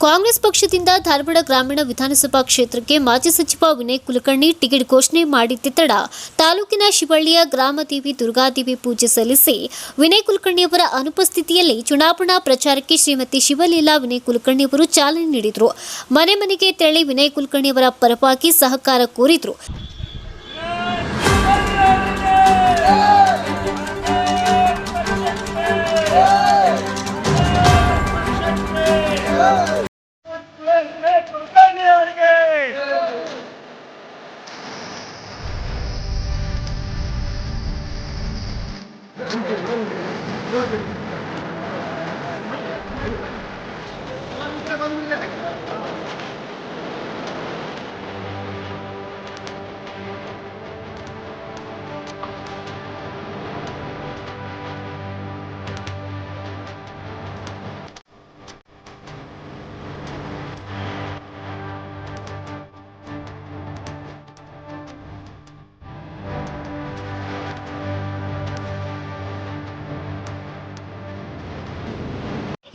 ಕಾಂಗ್ರೆಸ್ ಪಕ್ಷದಿಂದ ಧಾರವಾಡ ಗ್ರಾಮೀಣ ವಿಧಾನಸಭಾ ಕ್ಷೇತ್ರಕ್ಕೆ ಮಾಜಿ ಸಚಿವ ವಿನಯ್ ಕುಲಕರ್ಣಿ ಟಿಕೆಟ್ ಘೋಷಣೆ ಮಾಡಿದ್ದ ತಡ ತಾಲೂಕಿನ ಶಿವಳ್ಳಿಯ ಗ್ರಾಮದೇವಿ ದುರ್ಗಾದೇವಿ ಪೂಜೆ ಸಲ್ಲಿಸಿ ವಿನಯ್ ಕುಲಕರ್ಣಿಯವರ ಅನುಪಸ್ಥಿತಿಯಲ್ಲಿ ಚುನಾವಣಾ ಪ್ರಚಾರಕ್ಕೆ ಶ್ರೀಮತಿ ಶಿವಲೀಲಾ ವಿನಯ್ ಕುಲಕರ್ಣಿಯವರು ಚಾಲನೆ ನೀಡಿದರು. ಮನೆ ಮನೆಗೆ ತೆರಳಿ ವಿನಯ್ ಕುಲಕರ್ಣಿಯವರ ಪರವಾಗಿ ಸಹಕಾರ ಕೋರಿದರು.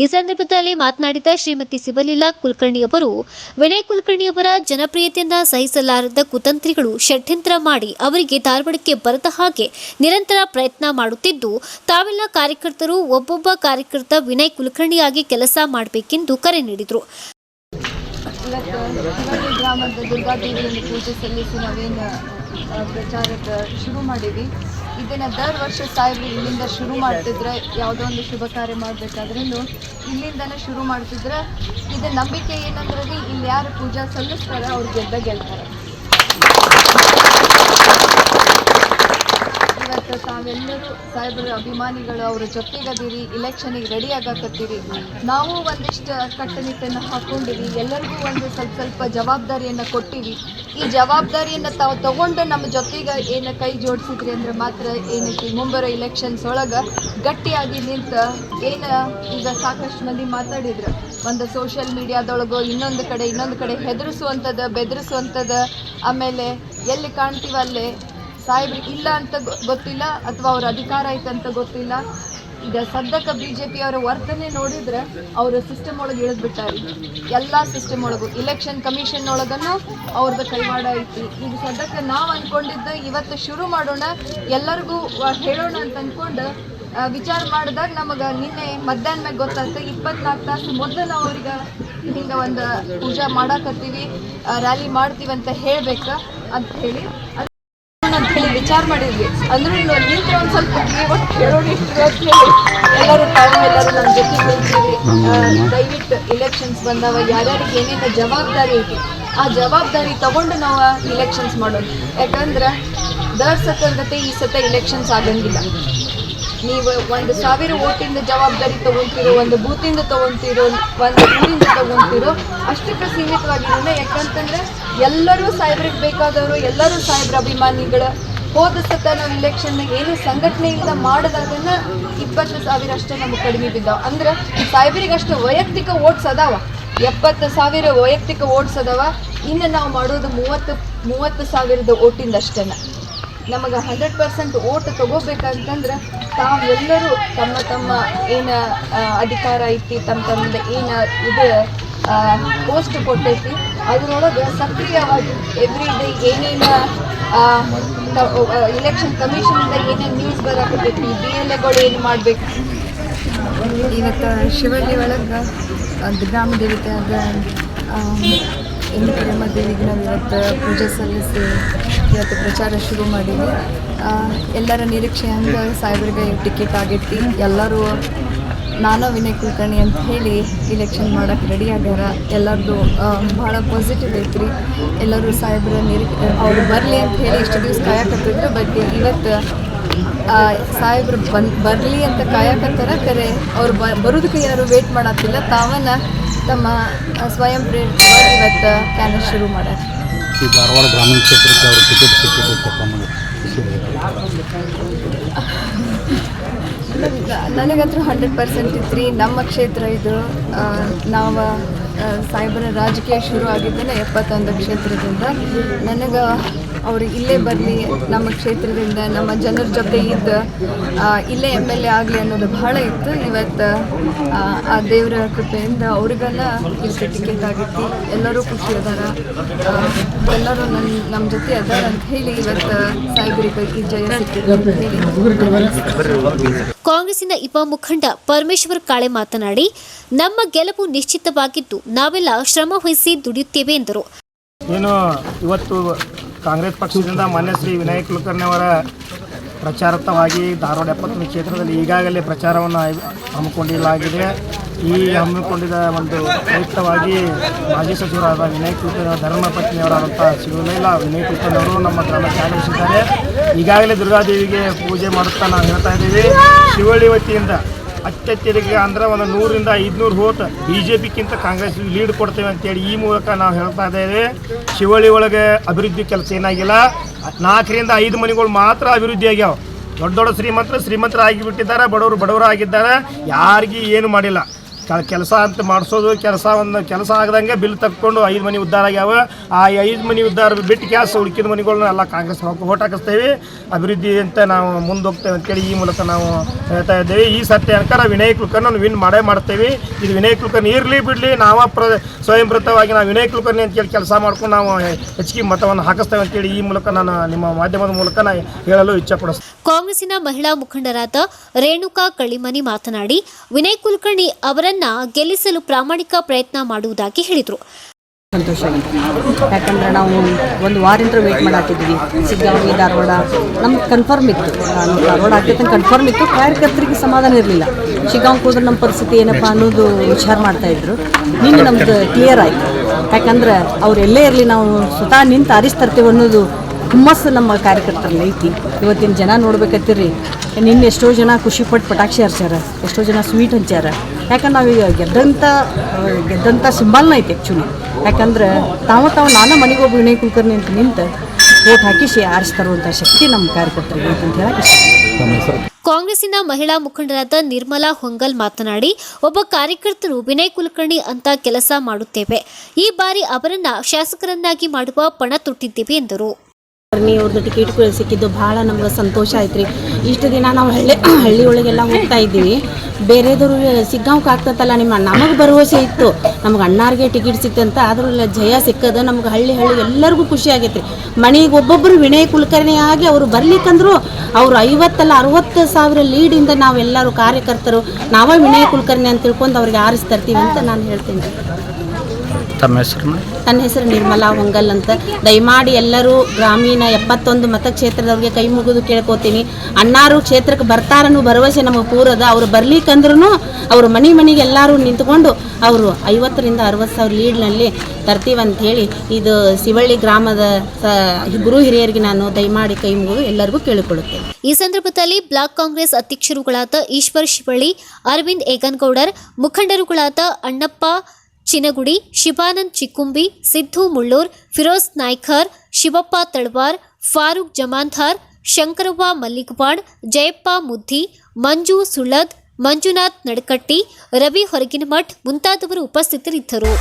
ಈ ಸಂದರ್ಭದಲ್ಲಿ ಮಾತನಾಡಿದ ಶ್ರೀಮತಿ ಶಿವಲೀಲಾ ಕುಲಕರ್ಣಿಯವರು ವಿನಯ್ ಕುಲಕರ್ಣಿಯವರ ಜನಪ್ರಿಯತೆಯಿಂದ ಸಹಿಸಲಾರದ ಕುತಂತ್ರಿಗಳು ಷಡ್ಯಂತ್ರ ಮಾಡಿ ಅವರಿಗೆ ಧಾರವಾಡಕ್ಕೆ ಬರದ ಹಾಗೆ ನಿರಂತರ ಪ್ರಯತ್ನ ಮಾಡುತ್ತಿದ್ದು, ತಾವೆಲ್ಲ ಕಾರ್ಯಕರ್ತರು ಒಬ್ಬೊಬ್ಬ ಕಾರ್ಯಕರ್ತ ವಿನಯ್ ಕುಲಕರ್ಣಿಯಾಗಿ ಕೆಲಸ ಮಾಡಬೇಕೆಂದು ಕರೆ ನೀಡಿದರು. ಗ್ರಾಮದ ದುರ್ಗಾದೇವಿಯನ್ನು ಪೂಜೆ ಸಲ್ಲಿಸಿ ನಾವೇನು ಪ್ರಚಾರಕ್ಕೆ ಶುರು ಮಾಡೀವಿ. ಇದನ್ನು ದರ್ ವರ್ಷ ಸಾಹೇಬರು ಇಲ್ಲಿಂದ ಶುರು ಮಾಡ್ತಿದ್ರೆ, ಯಾವುದೋ ಒಂದು ಶುಭ ಕಾರ್ಯ ಮಾಡಬೇಕಾದ್ರೂ ಇಲ್ಲಿಂದನೇ ಶುರು ಮಾಡ್ತಿದ್ರೆ, ಇದು ನಂಬಿಕೆ ಏನಂದ್ರೆ ಇಲ್ಲಿ ಯಾರು ಪೂಜಾ ಸಲ್ಲಿಸ್ತಾರೆ ಅವ್ರು ಗೆಲ್ತಾರೆ. ಇವತ್ತು ತಾವೆಲ್ಲರೂ ಸಾಹೇಬರ ಅಭಿಮಾನಿಗಳು, ಅವರ ಜೊತೆಗದೀರಿ, ಇಲೆಕ್ಷನಿಗೆ ರೆಡಿ ಆಗಕತ್ತೀರಿ. ನಾವು ಒಂದಿಷ್ಟು ಕಟ್ಟುನಿಟ್ಟನ್ನು ಹಾಕ್ಕೊಂಡಿವಿ, ಎಲ್ಲರಿಗೂ ಒಂದು ಸ್ವಲ್ಪ ಜವಾಬ್ದಾರಿಯನ್ನು ಕೊಟ್ಟಿವಿ. ಈ ಜವಾಬ್ದಾರಿಯನ್ನು ತಾವು ತಗೊಂಡು ನಮ್ಮ ಜೊತೆಗೆ ಏನು ಕೈ ಜೋಡಿಸಿದ್ರಿ ಅಂದ್ರೆ ಮಾತ್ರ ಏನೈತಿ ಮುಂಬರೋ ಇಲೆಕ್ಷನ್ಸ್ ಒಳಗೆ ಗಟ್ಟಿಯಾಗಿ ನಿಂತು ಏನು ಈಗ ಸಾಕಷ್ಟು ಮಂದಿ ಮಾತಾಡಿದ್ರು, ಒಂದು ಸೋಷಿಯಲ್ ಮೀಡಿಯಾದೊಳಗೋ ಇನ್ನೊಂದು ಕಡೆ ಹೆದರಿಸುವಂಥದ್ದು, ಬೆದರಿಸುವಂಥದ್ದು, ಆಮೇಲೆ ಎಲ್ಲಿ ಕಾಣ್ತೀವಲ್ಲೇ ಸಾಹೇಬ್ರಿಗೆ ಇಲ್ಲ ಅಂತ ಗೊತ್ತಿಲ್ಲ ಅಥವಾ ಅವ್ರ ಅಧಿಕಾರ ಐತಂತ ಗೊತ್ತಿಲ್ಲ. ಈಗ ಸದ್ಯಕ್ಕೆ BJP ಅವರ ವರ್ತನೆ ನೋಡಿದ್ರೆ ಅವರು ಸಿಸ್ಟಮ್ ಒಳಗೆ ಇಳಿದ್ಬಿಟ್ಟಾರೆ. ಎಲ್ಲ ಸಿಸ್ಟಮ್ ಒಳಗೂ ಇಲೆಕ್ಷನ್ ಕಮಿಷನ್ ಒಳಗನ್ನು ಅವ್ರದ್ದು ಕೈವಾಡ ಐತಿ. ಈಗ ಸದ್ಯಕ್ಕೆ ನಾವು ಅಂದ್ಕೊಂಡಿದ್ದು ಇವತ್ತು ಶುರು ಮಾಡೋಣ, ಎಲ್ಲರಿಗೂ ಹೇಳೋಣ ಅಂತ ಅಂದ್ಕೊಂಡು ವಿಚಾರ ಮಾಡಿದಾಗ ನಮಗೆ ನಿನ್ನೆ ಮಧ್ಯಾಹ್ನ ಮ್ಯಾಗ ಗೊತ್ತಾಯ್ತು. 24 ತಾಸು ಮೊದಲು ನಾವು ಅವ್ರಿಗೆ ಹಿಂಗೆ ಒಂದು ಪೂಜಾ ಮಾಡಾಕತ್ತೀವಿ, ರ್ಯಾಲಿ ಮಾಡ್ತೀವಿ ಅಂತ ಹೇಳಬೇಕಾ ಅಂತ ಹೇಳಿ ವಿಚಾರ ಮಾಡಿದ್ವಿ. ಅಂದ್ರೂ ನಿಂತ್ರೆ ಒಂದು ಸ್ವಲ್ಪ ಹೇಳೋಣ ಎಲ್ಲರೂ ನಮ್ಮ ಜೊತೆ ನಿಲ್ತೀವಿ. ದಯವಿಟ್ಟು ಇಲೆಕ್ಷನ್ಸ್ ಬಂದಾವ, ಯಾರ್ಯಾರಿಗೆ ಏನೇನು ಜವಾಬ್ದಾರಿ ಐತಿ ಆ ಜವಾಬ್ದಾರಿ ತಗೊಂಡು ನಾವು ಇಲೆಕ್ಷನ್ಸ್ ಮಾಡೋದು. ಯಾಕಂದ್ರೆ ದರ್ ಸತಂಗತೆ ಈ ಸತ ಇಲೆಕ್ಷನ್ಸ್ ಆಗಂಗಿಲ್ಲ. ನೀವು 1,000 ಓಟಿಂದ ಜವಾಬ್ದಾರಿ ತೊಗೊಳ್ತಿರೋ, ಒಂದು ಬೂತಿಂದ ತೊಗೊಳ್ತಿರೋ, ಒಂದು ಊರಿಂದ ತೊಗೊಳ್ತಿರೋ, ಅಷ್ಟಕ್ಕೆ ಸೀಮಿತವಾಗಿರೋಣ. ಯಾಕಂತಂದ್ರೆ ಎಲ್ಲರೂ ಸಾಹೇಬ್ರಿಗೆ ಬೇಕಾದವರು, ಎಲ್ಲರೂ ಸಾಹೇಬ್ರ ಅಭಿಮಾನಿಗಳು. ಹೋದ ಸತ ನಾವು ಇಲೆಕ್ಷನ್ನಾಗ ಏನು ಸಂಘಟನೆಯಿಂದ ಮಾಡಿದಾಗನ್ನ 20,000 ಅಷ್ಟೇ ನಮಗೆ ಕಡಿಮೆ ಬಿದ್ದಾವ. ಅಂದ್ರೆ ಸಾಹೇಬ್ರಿಗೆ ಅಷ್ಟು ವೈಯಕ್ತಿಕ ಓಟ್ಸ್ ಅದಾವ, 70,000 ವೈಯಕ್ತಿಕ ಓಟ್ಸ್ ಅದಾವ. ಇನ್ನು ನಾವು ಮಾಡೋದು 30,000 ಓಟಿಂದ ಅಷ್ಟೇ. ನಮಗೆ 100% ಓಟ್ ತಗೋಬೇಕಂತಂದ್ರೆ ತಾವೆಲ್ಲರೂ ತಮ್ಮ ಏನು ಅಧಿಕಾರ ಐತಿ, ತಮ್ಮದು ಏನು ಇದು ಪೋಸ್ಟ್ ಕೊಟ್ಟೈತಿ ಅದರೊಳಗೆ ಸಕ್ರಿಯವಾಗಿ ಎವ್ರಿ ಡೇ ಏನೇನು ಇಲೆಕ್ಷನ್ ಕಮಿಷನಿಂದ ಏನೇನು ನ್ಯೂಸ್ ಬರಾಕತ್ತೈತಿ, BLAಗಳು ಏನು ಮಾಡಬೇಕು. ಇವತ್ತು ಶಿವಳ್ಳಿ ಒಳಗೆ ಗ್ರಾಮ ದೇವತೆಯಾದ ಇಂದಿಕರಮ್ಮ ದೇವಿಗೆ ನಾವು ಇವತ್ತು ಪೂಜೆ ಸಲ್ಲಿಸಿ ಇವತ್ತು ಪ್ರಚಾರ ಶುರು ಮಾಡೀವಿ. ಎಲ್ಲರ ನಿರೀಕ್ಷೆ ಹಂಗೆ ಸಾಹೇಬ್ರಿಗೆ ಟಿಕೆಟ್ ಆಗೈತಿ. ಎಲ್ಲರೂ ನಾನು ವಿನಯ್ ಕುಲಕರ್ಣಿ ಅಂತ ಹೇಳಿ ಇಲೆಕ್ಷನ್ ಮಾಡೋಕ್ಕೆ ರೆಡಿ ಆಗ್ಯಾರ. ಎಲ್ಲರದು ಭಾಳ ಪಾಸಿಟಿವ್ ಐತ್ರಿ. ಎಲ್ಲರೂ ಸಾಹೇಬ್ರ ಅವ್ರು ಬರಲಿ ಅಂತ ಹೇಳಿ ಇಷ್ಟು ದಿವಸ ಕಾಯಕತ್ತಿದ್ರು. ಬಟ್ ಇವತ್ತು ಸಾಹೇಬ್ರು ಬರಲಿ ಅಂತ ಕಾಯಕತ್ತಾರ. ಕರೆ ಅವ್ರು ಬರೋದಕ್ಕೆ ಯಾರು ವೇಟ್ ಮಾಡತ್ತಿಲ್ಲ, ತಾವನ್ನ ತಮ್ಮ ಸ್ವಯಂ ಪ್ರೇರಿತವಾಗಿ ಇವತ್ತು ಕ್ಯಾನ್ವಸ್ ಶುರು ಮಾಡ್ಯಾರ. ಈ ಧಾರವಾಡ ಗ್ರಾಮೀಣ ಕ್ಷೇತ್ರಕ್ಕೆ ಅವರು ಟಿಕೆಟ್ ಸಿಕ್ಕಿದ್ದು ನನಗಂತೂ 100% ಇತ್ತು. ನಮ್ಮ ಕ್ಷೇತ್ರ ಇದು. ನಾವು ಸಾಹೇಬರ ರಾಜಕೀಯ ಶುರು ಆಗಿದ್ದೇನೆ 71 ಕ್ಷೇತ್ರದಿಂದ. ನನಗೆ ಅವರು ಇಲ್ಲೇ ಬರಲಿ, ನಮ್ಮ ಕ್ಷೇತ್ರದಿಂದ ನಮ್ಮ ಜನರ ಜೊತೆ ಇದ್ದು ಇಲ್ಲೇ MLA ಆಗಲಿ ಅನ್ನೋದು ಬಹಳ ಇತ್ತು. ಇವತ್ತು ಆ ದೇವರ ಕೃಪೆಯಿಂದ ಅವ್ರಿಗೆಲ್ಲ ಇದಕ್ಕೆ ಟಿಕೆಟ್ ಆಗಿತ್ತು. ಎಲ್ಲರೂ ಖುಷಿ ಅದಾರ, ಎಲ್ಲರೂ ನಮ್ಮ ಜೊತೆ ಅದಾರ ಅಂತ ಹೇಳಿ ಇವತ್ತು ಸಾಹೇಬರಿಗೆ ಈ ಜಯ ಸಿಕ್ಕಿದೆ ಅಂತ ಹೇಳಿ. ಕಾಂಗ್ರೆಸ್ಸಿನ ಯುವ ಮುಖಂಡ ಪರಮೇಶ್ವರ್ ಕಾಳೆ ಮಾತನಾಡಿ, ನಮ್ಮ ಗೆಲುವು ನಿಶ್ಚಿತವಾಗಿದ್ದು ನಾವೆಲ್ಲ ಶ್ರಮ ವಹಿಸಿ ದುಡಿಯುತ್ತೇವೆ ಎಂದರು. ಏನು ಇವತ್ತು ಕಾಂಗ್ರೆಸ್ ಪಕ್ಷದಿಂದ ಮಾನ್ಯ ಶ್ರೀ ವಿನಾಯಕ್ ಕುಲಕರ್ಣಿ ಅವರ ಪ್ರಚಾರಾರ್ಥವಾಗಿ ಧಾರವಾಡ 70ನೇ ಕ್ಷೇತ್ರದಲ್ಲಿ ಈಗಾಗಲೇ ಪ್ರಚಾರವನ್ನು ಹಮ್ಮಿಕೊಂಡಿಲಾಗಿದೆ. ಈ ಹಮ್ಮಿಕೊಂಡಿದ್ದ ಒಂದು ಪ್ರಯುಕ್ತವಾಗಿ ಮಾಜಿ ಸಚಿವರಾದ ವಿನಾಯಕ್ ಕುಲಕರ್ಣಿ ಧರ್ಮಪತ್ನಿಯವರಾದಂಥ ಶಿವಲೈಲಾ ವಿನಾಯಕ್ ಕುಲಕರ್ಣಿ ಅವರು ನಮ್ಮ ಗ್ರಾಮಕ್ಕೆ ಆಗಮಿಸಿದ್ದಾರೆ. ಈಗಾಗಲೇ ದುರ್ಗಾದೇವಿಗೆ ಪೂಜೆ ಮಾಡುತ್ತಾ ನಾವು ಹೇಳ್ತಾ ಇದ್ದೀವಿ. ಶಿವಳ್ಳಿ ವತಿಯಿಂದ ಅತ್ಯತ್ಯಧಿಕ ಅಂದ್ರೆ ಒಂದು 100ರಿಂದ 500 ಹೋತ್ BJPಗಿಂತ ಕಾಂಗ್ರೆಸ್ ಲೀಡ್ ಕೊಡ್ತೇವೆ ಅಂತೇಳಿ ಈ ಮೂಲಕ ನಾವು ಹೇಳ್ತಾ ಇದ್ದೇವೆ. ಶಿವಳ್ಳಿ ಒಳಗೆ ಅಭಿವೃದ್ಧಿ ಕೆಲಸ ಏನಾಗಿಲ್ಲ. 4ರಿಂದ 5 ಮನೆಗಳು ಮಾತ್ರ ಅಭಿವೃದ್ಧಿ ಆಗ್ಯಾವ. ದೊಡ್ಡ ದೊಡ್ಡ ಶ್ರೀಮಂತರಾಗಿ ಬಿಟ್ಟಿದ್ದಾರೆ, ಬಡವರು ಆಗಿದ್ದಾರೆ. ಯಾರಿಗೂ ಏನು ಮಾಡಿಲ್ಲ. ಕೆಲಸ ಅಂತ ಮಾಡಿಸೋದು, ಕೆಲಸ ಆಗದಂಗೆ ಬಿಲ್ ತಕ್ಕೊಂಡು 5 ಮನೆ ಉದ್ಧಾರ ಆಗ್ಯಾವ. ಆ 5 ಮನೆ ಉದ್ಧಾರ ಬಿಟ್ಟು ಕ್ಯಾಸ್ ಉಳ್ಕಿದ ಮನೆಗಳನ್ನ ಎಲ್ಲ ಕಾಂಗ್ರೆಸ್ ಓಟ್ ಹಾಕಿಸ್ತೇವೆ. ಅಭಿವೃದ್ಧಿ ಅಂತ ನಾವು ಮುಂದೆ ಹೋಗ್ತೇವೆ ಅಂತೇಳಿ ಈ ಮೂಲಕ ನಾವು ಹೇಳ್ತಾ ಇದ್ದೇವೆ. ಈ ಸತ್ಯ ಅನ್ಕಾರ ವಿನಾಯಕ್ ಕುಲಕರ್ಣಿ ವಿನ್ ಮಾಡ್ತೇವೆ. ಇದು ವಿನಾಯಕ್ ಕುಲಕರ್ಣಿ ಇರಲಿ ಬಿಡಲಿ, ಸ್ವಯಂಪ್ರತವಾಗಿ ನಾವು ವಿನಾಯಕ್ ಕುಲಕರ್ಣಿ ಅಂತೇಳಿ ಕೆಲಸ ಮಾಡ್ಕೊಂಡು ನಾವು ಹೆಚ್ಚಿಗೆ ಮತವನ್ನು ಹಾಕಿಸ್ತೇವೆ ಅಂತೇಳಿ ಈ ಮೂಲಕ ನಾನು ನಿಮ್ಮ ಮಾಧ್ಯಮದ ಮೂಲಕ ನಾನು ಹೇಳಲು ಇಚ್ಛೆಪಡಿಸ್ತೇನೆ. ಕಾಂಗ್ರೆಸ್ಸಿನ ಮಹಿಳಾ ಮುಖಂಡರಾದ ರೇಣುಕಾ ಕಳಿಮನಿ ಮಾತನಾಡಿ, ವಿನಾಯಕ್ ಕುಲಕರ್ಣಿ ಅವರನ್ನ ಗೆಲ್ಲಿಸಲು ಪ್ರಾಮಾಣಿಕ ಪ್ರಯತ್ನ ಮಾಡುವುದಾಗಿ ಹೇಳಿದರು. ಸಂತೋಷ, ಯಾಕಂದ್ರೆ ನಾವು ಒಂದು ವಾರಿಂದ ವೇಟ್ ಮಾಡಾಕಿದ್ವಿ. ಸಿಗ್ಗಾಂವಿ ಧಾರವಾಡ ನಮ್ಗೆ ಕನ್ಫರ್ಮ್ ಇತ್ತು. ನಾನು ಧಾರವಾಡ ಆಗ್ತೈತೆ ಕನ್ಫರ್ಮ್ ಇತ್ತು. ಕಾರ್ಯಕರ್ತರಿಗೆ ಸಮಾಧಾನ ಇರಲಿಲ್ಲ. ಶಿಗ್ಗಾಂವ್ಗೆ ಹೋದ್ರೆ ನಮ್ಮ ಪರಿಸ್ಥಿತಿ ಏನಪ್ಪ ಅನ್ನೋದು ವಿಚಾರ ಮಾಡ್ತಾಯಿದ್ರು. ನಿನ್ನೆ ನಮ್ದು ಕ್ಲಿಯರ್ ಆಯಿತು. ಯಾಕಂದ್ರೆ ಅವ್ರು ಎಲ್ಲೇ ಇರಲಿ ನಾವು ಸ್ವತಃ ನಿಂತು ಆರಿಸ್ತರ್ತೇವೆ ಅನ್ನೋದು ಹುಮ್ಮಸ್ಸು ನಮ್ಮ ಕಾರ್ಯಕರ್ತರಲ್ಲಿ ಐತಿ. ಇವತ್ತಿನ ಜನ ನೋಡ್ಬೇಕತ್ತೀರಿ. ನಿನ್ನೆ ಎಷ್ಟೋ ಜನ ಖುಷಿಪಟ್ಟು ಪಟಾಕ್ಷಿ ಹರ್ಸ್ಯಾರ, ಎಷ್ಟೋ ಜನ ಸ್ವೀಟ್ ಹಂಚ್ಯಾರ. ಯಾಕಂದ್ರೆ ನಾವೀಗ ಗೆದ್ದಂಥ ಸಿಂಬಲ್ನ ಐತೆ ಆ್ಯಕ್ಚುಲಿ. ಯಾಕಂದ್ರೆ ತಾವು ನಾನೇ ಮನೆಗೆ ಹೋಗಿ ವಿನಯ್ ಕುಲಕರ್ಣಿ ಅಂತ ನಿಂತು ವೋಟ್ ಹಾಕಿಸಿ ಆರಿಸ್ತಾರುವಂಥ ಶಕ್ತಿ ನಮ್ಮ ಕಾರ್ಯಕರ್ತರಿಗೆ ಐತೆ ಅಂತ ಹೇಳಕ್ಕೆ. ಕಾಂಗ್ರೆಸ್ಸಿನ ಮಹಿಳಾ ಮುಖಂಡರಾದ ನಿರ್ಮಲಾ ಹೊಂಗಲ್ ಮಾತನಾಡಿ, ಒಬ್ಬ ಕಾರ್ಯಕರ್ತರು ವಿನಯ್ ಕುಲಕರ್ಣಿ ಅಂತ ಕೆಲಸ ಮಾಡುತ್ತೇವೆ. ಈ ಬಾರಿ ಅವರನ್ನ ಶಾಸಕರನ್ನಾಗಿ ಮಾಡುವ ಪಣ ತೊಟ್ಟಿದ್ದೇವೆ ಎಂದರು. ಅವ್ರದ್ದು ಟಿಕೆಟ್ ಸಿಕ್ಕಿದ್ದು ಭಾಳ ನಮ್ಗೆ ಸಂತೋಷ ಆಯ್ತು ರೀ. ಇಷ್ಟು ದಿನ ನಾವು ಹಳ್ಳಿ ಒಳಗೆಲ್ಲ ಹೋಗ್ತಾ ಇದ್ದೀವಿ. ಬೇರೆದವರು ಸಿಗ್ಗಾಂವ್ಗೆ ಆಗ್ತತ್ತಲ್ಲ, ನಮಗೆ ಭರವಸೆ ಇತ್ತು ನಮ್ಗೆ ಅಣ್ಣಾರಿಗೆ ಟಿಕೆಟ್ ಸಿಕ್ತಂತ. ಆದ್ರೂ ಜಯ ಸಿಕ್ಕದ ನಮ್ಗೆ ಹಳ್ಳಿ ಎಲ್ಲರಿಗೂ ಖುಷಿ ಆಗೈತೆ ರೀ. ಮನೆಗೆ ಒಬ್ಬೊಬ್ಬರು ವಿನಯ್ ಕುಲಕರ್ಣಿ ಆಗಿ ಅವರು ಬರ್ಲಿಕ್ಕಂದ್ರು ಅವರು 50 ಅಲ್ಲ 60 ಸಾವಿರ ಲೀಡಿಂದ ನಾವೆಲ್ಲರೂ ಕಾರ್ಯಕರ್ತರು ನಾವೇ ವಿನಯ್ ಕುಲಕರ್ಣಿ ಅಂತ ತಿಳ್ಕೊಂಡು ಅವ್ರಿಗೆ ಆರಿಸ್ತರ್ತೀವಿ ಅಂತ ನಾನು ಹೇಳ್ತೀನಿ. ನನ್ನ ಹೆಸರು ನಿರ್ಮಲಾ ಹೊಂಗಲ್ ಅಂತ. ದಯಮಾಡಿ ಎಲ್ಲರೂ ಗ್ರಾಮೀಣ 71 ಮತಕ್ಷೇತ್ರದವ್ರಿಗೆ ಕೈ ಮುಗಿದು ಕೇಳ್ಕೊತೀನಿ. ಅಣ್ಣಾರು ಕ್ಷೇತ್ರಕ್ಕೆ ಬರ್ತಾರನ್ನೋ ಭರವಸೆ ನಮಗೆ ಪೂರದ. ಅವರು ಬರ್ಲಿಕ್ಕಂದ್ರೂ ಅವರು ಮನೆಗೆ ಎಲ್ಲರೂ ನಿಂತ್ಕೊಂಡು ಅವರು 50ರಿಂದ 60 ಸಾವಿರ ಲೀಡ್ನಲ್ಲಿ ತರ್ತೀವಂತ ಹೇಳಿ ಇದು ಶಿವಳ್ಳಿ ಗ್ರಾಮದ ಗುರು ಹಿರಿಯರಿಗೆ ನಾನು ದಯಮಾಡಿ ಕೈ ಮುಗಿದು ಎಲ್ಲರಿಗೂ ಕೇಳಿಕೊಳ್ಳುತ್ತೇನೆ. ಈ ಸಂದರ್ಭದಲ್ಲಿ ಬ್ಲಾಕ್ ಕಾಂಗ್ರೆಸ್ ಅಧ್ಯಕ್ಷರುಗಳಾದ ಈಶ್ವರ್ ಶಿವಳ್ಳಿ, ಅರವಿಂದ್ ಏಗನ್ಗೌಡರ್, ಮುಖಂಡರುಗಳಾದ ಅಣ್ಣಪ್ಪ ಚಿನಗುಡಿ, ಶಿವಾನಂದ್ ಚಿಕ್ಕುಂಬಿ, ಸಿದ್ದು ಮುಳ್ಳೂರ್, ಫಿರೋಜ್ ನಾಯ್ಕರ್, ಶಿವಪ್ಪ ತಳವಾರ್, ಫಾರೂಕ್ ಜಮಾಂಧಾರ್, ಶಂಕರವ್ವ ಮಲ್ಲಿಗವಾಡ್, ಜಯಪ್ಪ ಮುದ್ದಿ, ಮಂಜು ಸುಳ್ಳದ್, ಮಂಜುನಾಥ್ ನಡಕಟ್ಟಿ, ರವಿ ಹೊರಗಿನಮಠ್ ಮುಂತಾದವರು ಉಪಸ್ಥಿತರಿದ್ದರು.